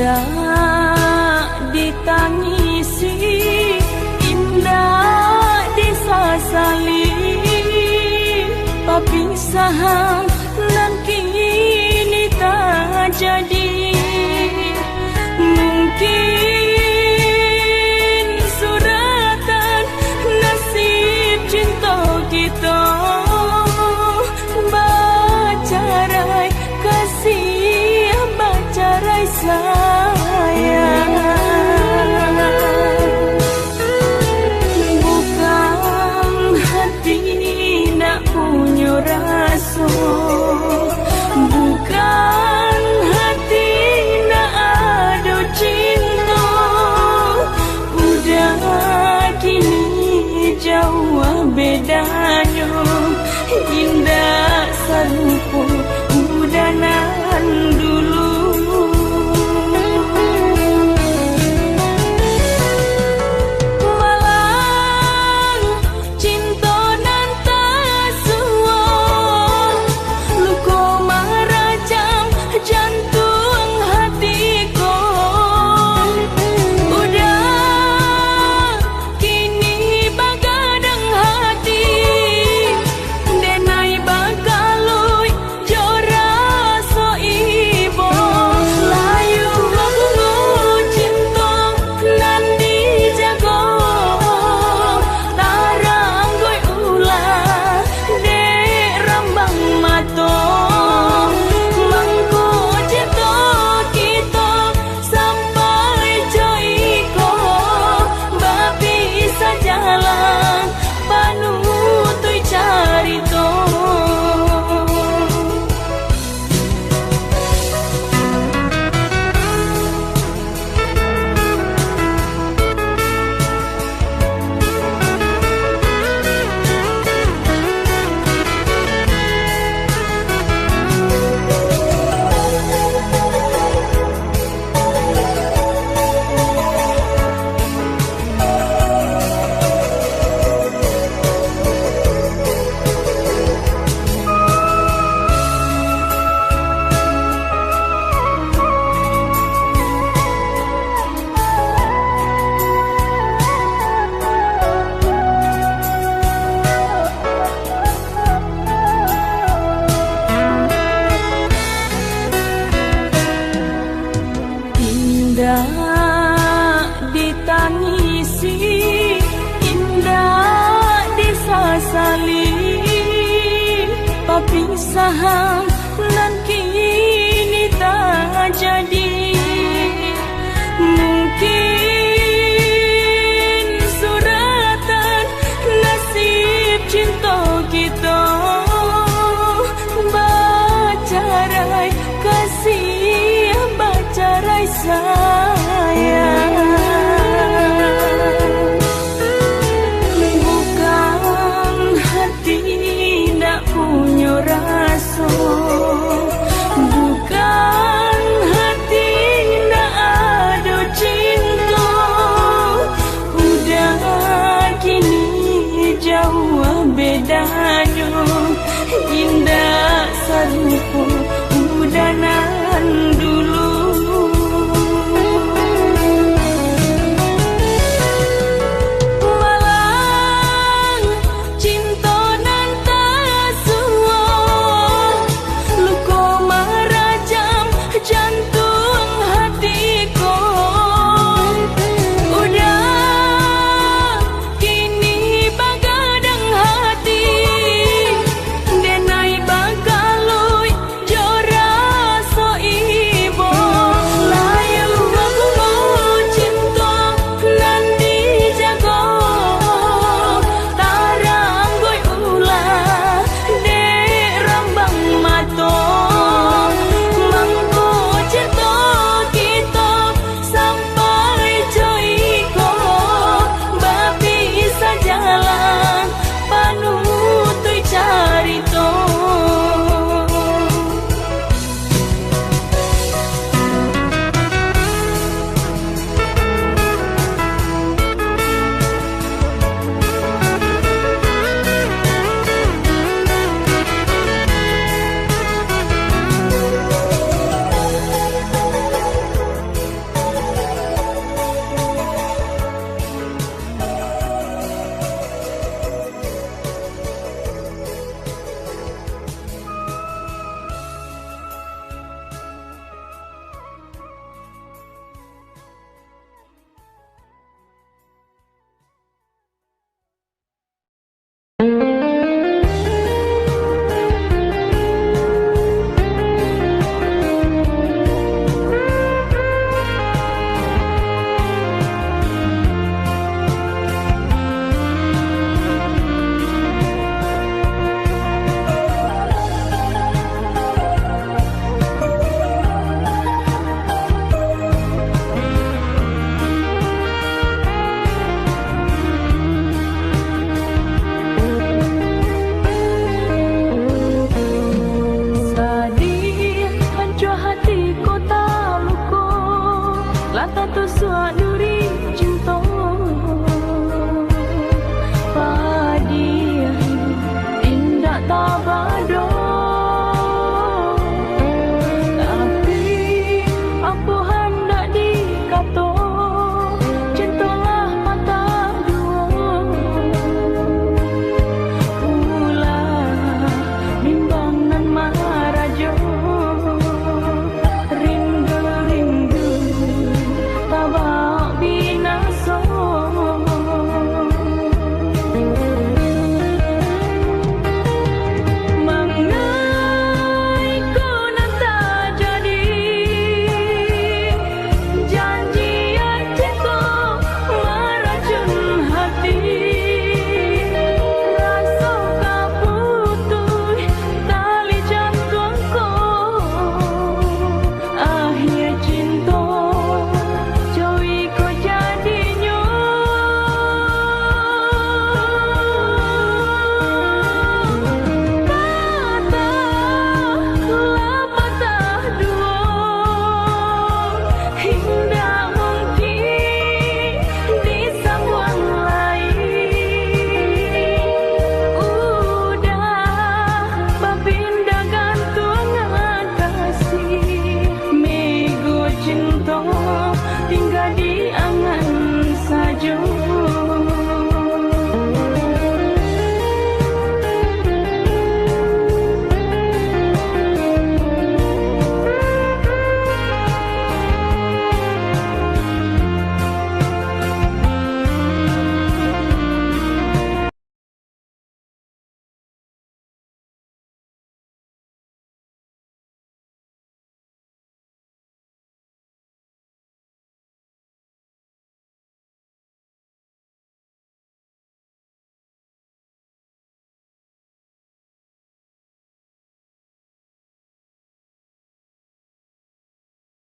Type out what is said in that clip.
Indah ditangisi, indah disasali, perpisahan nan kini tak jadi. Mungkin suratan nasib cinta kita, bacarai kasih, bacarai sayang. Bukan hati nak punya rasa, bukan hati nak ada cinta. Udah kini jauh bedanya, indah serupa udanan dulu. Malang cinta nan tak suah, luka merajam jantung hatiku. Udah kini bagadang hati, denai bagalui jora so ibo. Layu cinta nan dijago, larang goi ulah dek rambang mato. Mangko cinta kita sampai joiko, babisa jalan panutui carito. Indah ditangisi, indah disasali, perpisahan nan kini tak jadi. Mungkin suratan nasib cinta kita, bacarai kasih, bacarai sayang. Bukan hati nak punya rasa, atau suatu